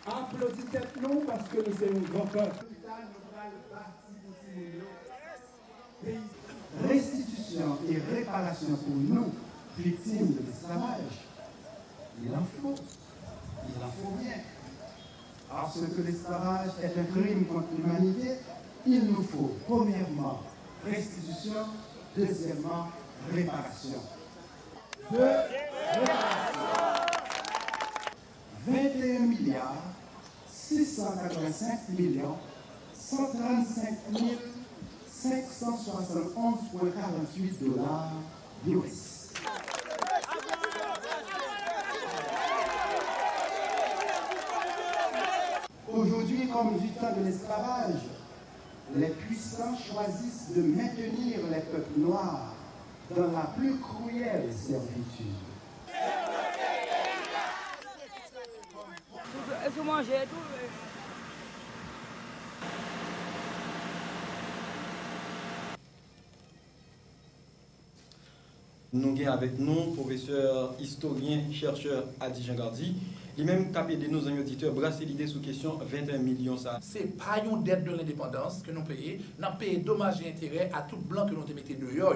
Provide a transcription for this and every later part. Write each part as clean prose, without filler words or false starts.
Applaudissez-nous parce que nous sommes un grand peuple. Restitution et réparation pour nous, victimes de l'esclavage. Il en faut bien. Parce que l'esclavage est un crime contre l'humanité, il nous faut, premièrement, restitution, deuxièmement, réparation. 21 milliards 685 millions 135 571,48 dollars US. Aujourd'hui, comme du temps de l'esclavage, les puissants choisissent de maintenir les peuples noirs dans la plus cruelle servitude. Est-ce que manger tout? Nous avons avec nous professeur historien, chercheur Adi Jean-Gardi. Lui-même qui a aidé nos auditeurs brasser l'idée sous question 21 millions. Ce n'est pas une dette de l'indépendance que nous payons. Nous payons dommages et intérêts à tout blanc que nous avons mis dehors.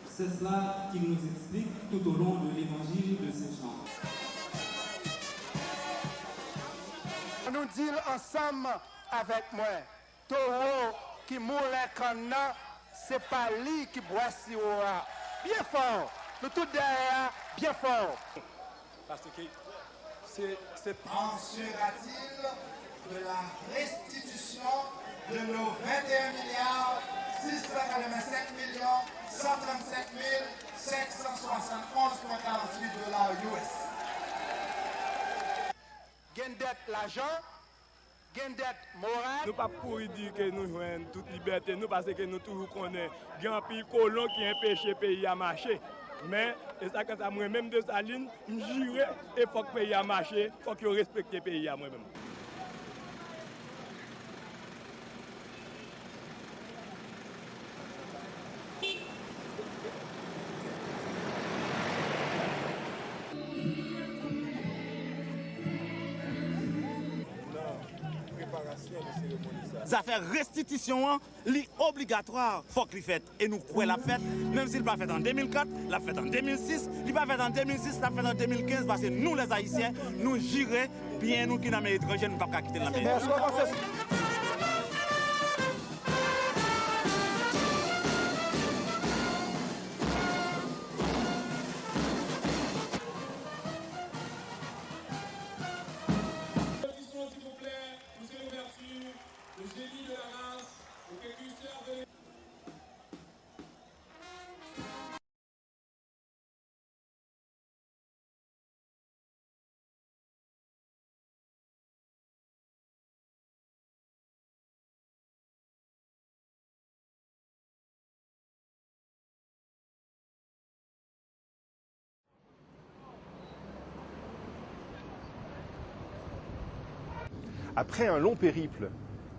C'est cela qui nous explique tout au long de l'évangile de Saint-Jean. Nous disons ensemble avec moi, taureau qui moule canna, c'est pas lui qui boit si haut. Bien fort, nous tous derrière, bien fort. Parce que c'est... En sera-t-il de la restitution de nos 21 milliards 685 millions 137 571,48 dollars US. Gain dette l'argent, gain dette morale. Nous ne pouvons pas dire que nous jouons toute liberté, nous parce que nous toujours connaissons qu'il y a un pays colon qui empêche le pays à marcher. Mais, et ça, quand ça, moi-même de Saline, je jure, il faut que le pays a marché, il faut que je respecte le pays à moi-même. Ça fait restitution, li obligatoire, faut qu'il fait. Et nous croyons la fête, même s'il pas fait en 2004, la fête en 2006, il pas fait en 2006, la fait en 2015, parce que nous les Haïtiens, nous jurons bien, nous qui sommes étrangers, nous ne pouvons pas quitter la pays. Après un long périple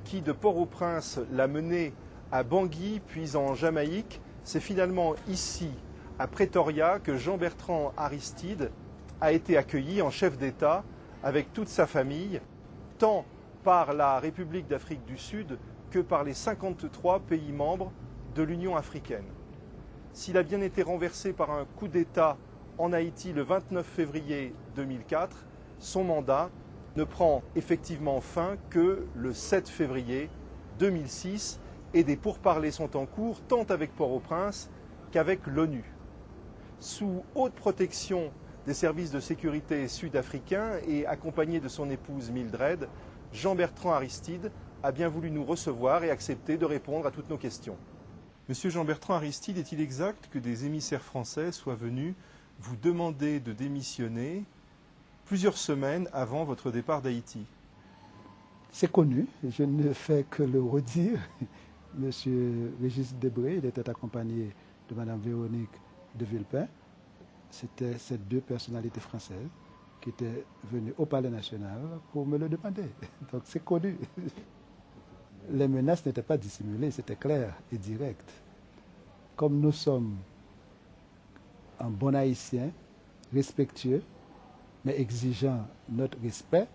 qui, de Port-au-Prince, l'a mené à Bangui, puis en Jamaïque, c'est finalement ici, à Pretoria, que Jean-Bertrand Aristide a été accueilli en chef d'État avec toute sa famille, tant par la République d'Afrique du Sud que par les 53 pays membres de l'Union africaine. S'il a bien été renversé par un coup d'État en Haïti le 29 février 2004, son mandat ne prend effectivement fin que le 7 février 2006 et des pourparlers sont en cours tant avec Port-au-Prince qu'avec l'ONU. Sous haute protection des services de sécurité sud-africains et accompagné de son épouse Mildred, Jean-Bertrand Aristide a bien voulu nous recevoir et accepter de répondre à toutes nos questions. Monsieur Jean-Bertrand Aristide, est-il exact que des émissaires français soient venus vous demander de démissionner plusieurs semaines avant votre départ d'Haïti? C'est connu, je ne fais que le redire. M. Régis Debré, il était accompagné de Mme Véronique de Villepin. C'était ces deux personnalités françaises qui étaient venues au Palais national pour me le demander. Donc c'est connu. Les menaces n'étaient pas dissimulées, c'était clair et direct. Comme nous sommes un bon haïtien, respectueux, mais exigeant notre respect,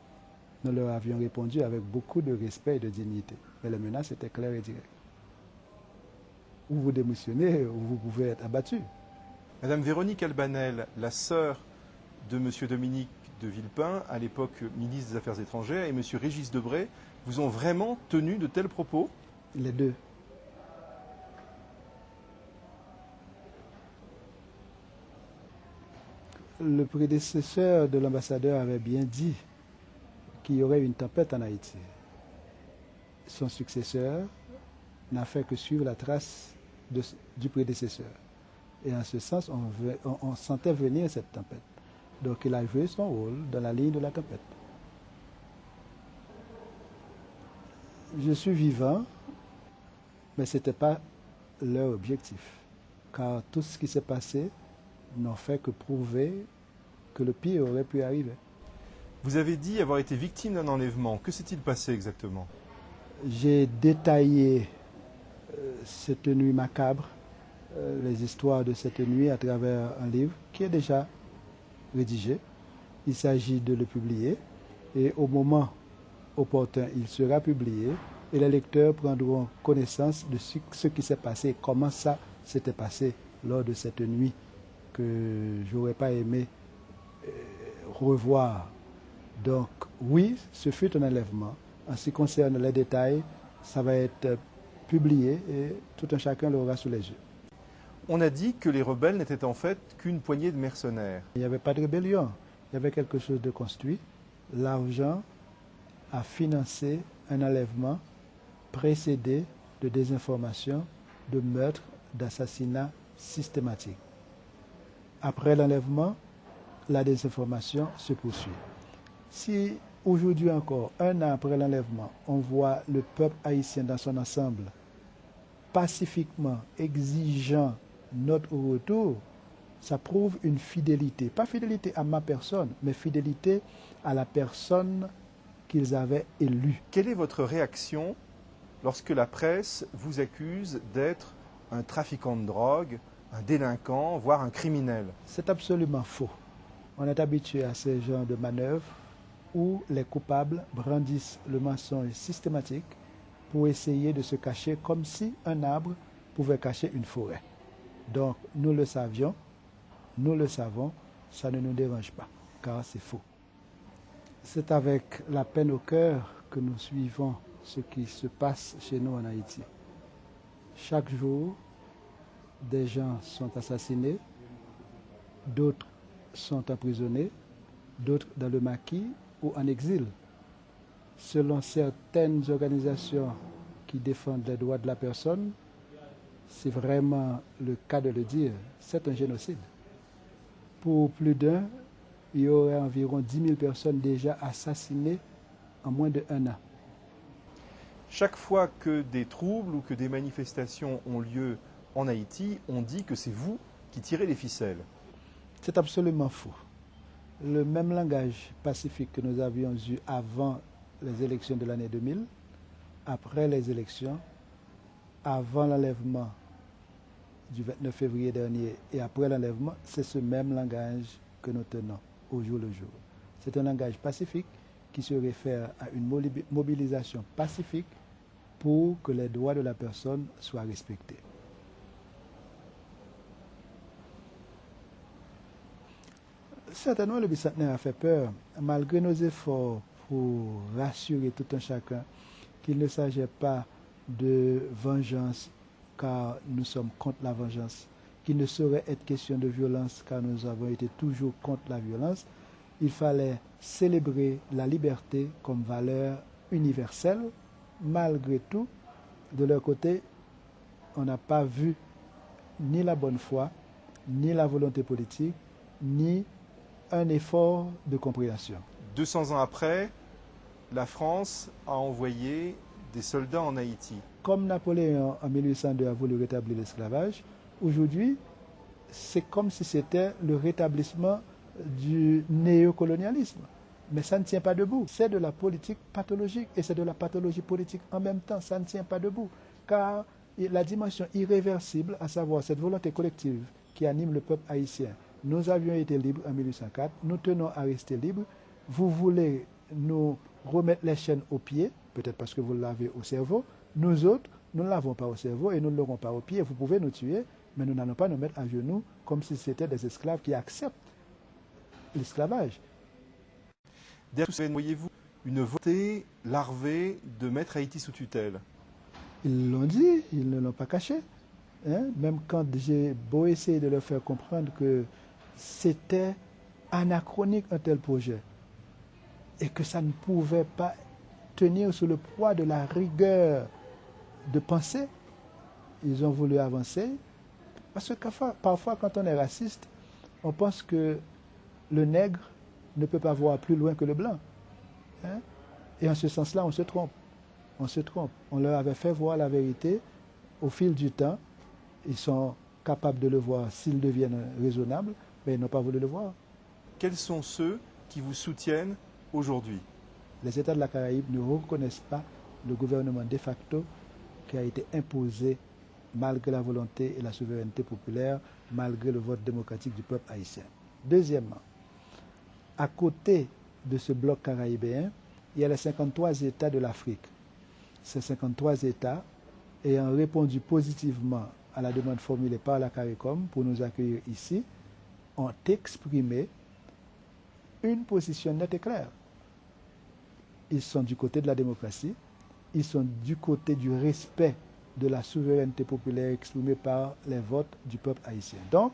nous leur avions répondu avec beaucoup de respect et de dignité. Mais les menaces étaient claires et directes. Ou vous démissionnez, ou vous pouvez être abattu. Madame Véronique Albanel, la sœur de M. Dominique de Villepin, à l'époque ministre des Affaires étrangères, et M. Régis Debré, vous ont vraiment tenu de tels propos? Les deux. Le prédécesseur de l'ambassadeur avait bien dit qu'il y aurait une tempête en Haïti. Son successeur n'a fait que suivre la trace du prédécesseur. Et en ce sens, on sentait venir cette tempête. Donc il a joué son rôle dans la ligne de la tempête. Je suis vivant, mais ce n'était pas leur objectif. Car tout ce qui s'est passé n'ont fait que prouver que le pire aurait pu arriver. Vous avez dit avoir été victime d'un enlèvement. Que s'est-il passé exactement? J'ai détaillé cette nuit macabre, les histoires de cette nuit à travers un livre qui est déjà rédigé. Il s'agit de le publier et au moment opportun, il sera publié et les lecteurs prendront connaissance de ce qui s'est passé, comment ça s'était passé lors de cette nuit que j'aurais pas aimé revoir. Donc oui, ce fut un enlèvement. En ce qui concerne les détails, ça va être publié et tout un chacun l'aura sous les yeux. On a dit que les rebelles n'étaient en fait qu'une poignée de mercenaires. Il n'y avait pas de rébellion, il y avait quelque chose de construit. L'argent a financé un enlèvement précédé de désinformation, de meurtre, d'assassinat systématique. Après l'enlèvement, la désinformation se poursuit. Si aujourd'hui encore, un an après l'enlèvement, on voit le peuple haïtien dans son ensemble pacifiquement exigeant notre retour, ça prouve une fidélité. Pas fidélité à ma personne, mais fidélité à la personne qu'ils avaient élue. Quelle est votre réaction lorsque la presse vous accuse d'être un trafiquant de drogue, un délinquant, voire un criminel? C'est absolument faux. On est habitué à ce genre de manœuvres où les coupables brandissent le mensonge systématique pour essayer de se cacher comme si un arbre pouvait cacher une forêt. Donc nous le savions, nous le savons, ça ne nous dérange pas, car c'est faux. C'est avec la peine au cœur que nous suivons ce qui se passe chez nous en Haïti. Chaque jour, des gens sont assassinés, d'autres sont emprisonnés, d'autres dans le maquis ou en exil. Selon certaines organisations qui défendent les droits de la personne, c'est vraiment le cas de le dire, c'est un génocide. Pour plus d'un, il y aurait environ 10 000 personnes déjà assassinées en moins d'1 an. Chaque fois que des troubles ou que des manifestations ont lieu en Haïti, on dit que c'est vous qui tirez les ficelles. C'est absolument faux. Le même langage pacifique que nous avions eu avant les élections de l'année 2000, après les élections, avant l'enlèvement du 29 février dernier et après l'enlèvement, c'est ce même langage que nous tenons au jour le jour. C'est un langage pacifique qui se réfère à une mobilisation pacifique pour que les droits de la personne soient respectés. Certainement, le bicentenaire a fait peur, malgré nos efforts pour rassurer tout un chacun qu'il ne s'agit pas de vengeance, car nous sommes contre la vengeance, qu'il ne saurait être question de violence, car nous avons été toujours contre la violence. Il fallait célébrer la liberté comme valeur universelle. Malgré tout, de leur côté, on n'a pas vu ni la bonne foi, ni la volonté politique, ni un effort de compréhension. 200 ans après, la France a envoyé des soldats en Haïti. comme Napoléon en 1802 a voulu rétablir l'esclavage, aujourd'hui, c'est comme si c'était le rétablissement du néocolonialisme. Mais ça ne tient pas debout. C'est de la politique pathologique et c'est de la pathologie politique en même temps. Ça ne tient pas debout. Car la dimension irréversible, à savoir cette volonté collective qui anime le peuple haïtien. Nous avions été libres en 1804, nous tenons à rester libres. Vous voulez nous remettre les chaînes aux pieds, peut-être parce que vous l'avez au cerveau. Nous autres, nous ne l'avons pas au cerveau et nous ne l'aurons pas aux pieds. Vous pouvez nous tuer, mais nous n'allons pas nous mettre à genoux comme si c'était des esclaves qui acceptent l'esclavage. Voyez-vous une volonté larvée de mettre Haïti sous tutelle? Ils l'ont dit, ils ne l'ont pas caché. Hein? Même quand j'ai beau essayer de leur faire comprendre que c'était anachronique un tel projet et que ça ne pouvait pas tenir sous le poids de la rigueur de pensée, ils ont voulu avancer. Parce que parfois, quand on est raciste, on pense que le nègre ne peut pas voir plus loin que le blanc. Hein? Et en ce sens-là, on se trompe. On se trompe. On leur avait fait voir la vérité au fil du temps. Ils sont capables de le voir s'ils deviennent raisonnables, mais ils n'ont pas voulu le voir. Quels sont ceux qui vous soutiennent aujourd'hui? Les États de la Caraïbe ne reconnaissent pas le gouvernement de facto qui a été imposé malgré la volonté et la souveraineté populaire, malgré le vote démocratique du peuple haïtien. Deuxièmement, à côté de ce bloc caraïbéen, il y a les 53 États de l'Afrique. Ces 53 États, ayant répondu positivement à la demande formulée par la CARICOM pour nous accueillir ici, ont exprimé une position nette et claire. Ils sont du côté de la démocratie, ils sont du côté du respect de la souveraineté populaire exprimée par les votes du peuple haïtien. Donc,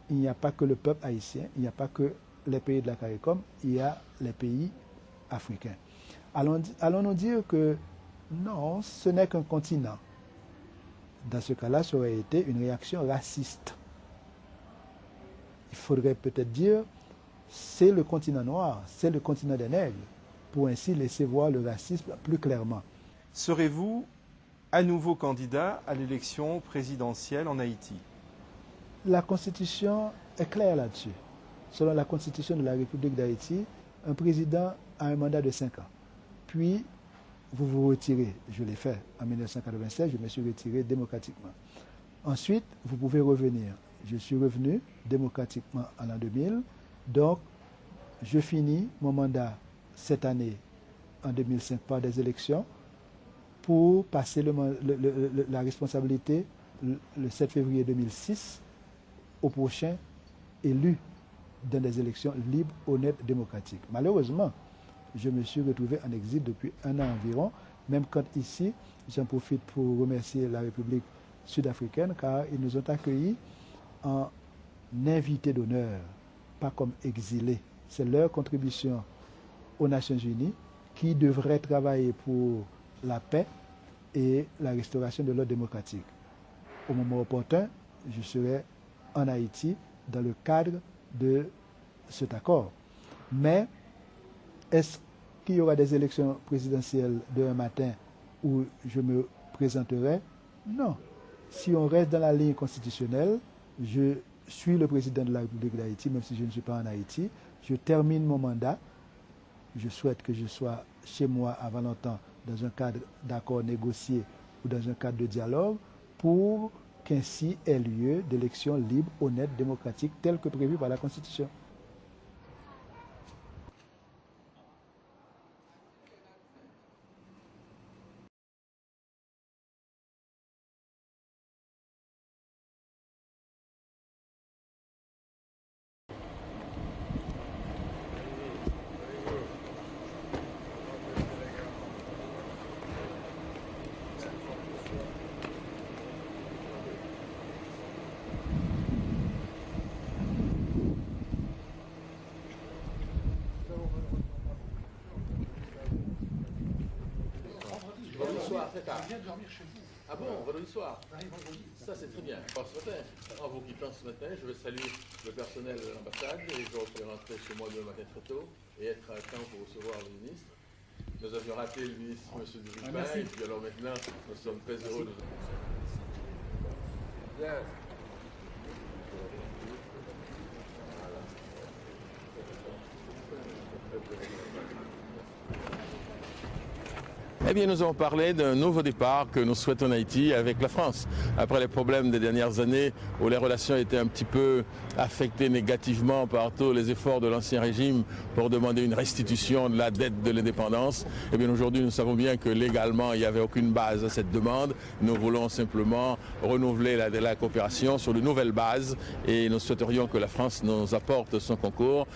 il n'y a pas que le peuple haïtien, il n'y a pas que les pays de la CARICOM, il y a les pays africains. Allons-nous dire que non, ce n'est qu'un continent. Dans ce cas-là, ça aurait été une réaction raciste. Il faudrait peut-être dire, c'est le continent noir, c'est le continent des nègres, pour ainsi laisser voir le racisme plus clairement. Serez-vous à nouveau candidat à l'élection présidentielle en Haïti? La Constitution est claire là-dessus. Selon la Constitution de la République d'Haïti, un président a un mandat de 5 ans. Puis, vous vous retirez. Je l'ai fait en 1996, je me suis retiré démocratiquement. Ensuite, vous pouvez revenir. Je suis revenu démocratiquement en l'an 2000. Donc, je finis mon mandat cette année, en 2005, par des élections pour passer la responsabilité le 7 février 2006 au prochain élu dans des élections libres, honnêtes, démocratiques. Malheureusement, je me suis retrouvé en exil depuis 1 an environ, même quand ici, j'en profite pour remercier la République sud-africaine car ils nous ont accueillis en invités d'honneur, pas comme exilés. C'est leur contribution aux Nations Unies qui devrait travailler pour la paix et la restauration de l'ordre démocratique. Au moment opportun, je serai en Haïti dans le cadre de cet accord. Mais est-ce qu'il y aura des élections présidentielles demain matin où je me présenterai? Non. Si on reste dans la ligne constitutionnelle, je suis le président de la République d'Haïti, même si je ne suis pas en Haïti. Je termine mon mandat. Je souhaite que je sois chez moi avant longtemps dans un cadre d'accord négocié ou dans un cadre de dialogue pour qu'ainsi ait lieu d'élections libres, honnêtes, démocratiques, telles que prévues par la Constitution. viens de dormir chez vous. Ah bon, vendredi soir? Ça, c'est très bien. Alors, ce matin, en vous quittant ce matin, je vais saluer le personnel de l'ambassade et je vais rentrer chez moi demain matin très tôt et être à temps pour recevoir le ministre. Nous avions raté le ministre, M. Dupin, et puis alors maintenant, nous sommes très heureux de... Eh bien, nous avons parlé d'un nouveau départ que nous souhaitons en Haïti avec la France. Après les problèmes des dernières années où les relations étaient un petit peu affectées négativement par tous les efforts de l'ancien régime pour demander une restitution de la dette de l'indépendance, eh bien aujourd'hui nous savons bien que légalement il n'y avait aucune base à cette demande. Nous voulons simplement renouveler la coopération sur de nouvelles bases et nous souhaiterions que la France nous apporte son concours.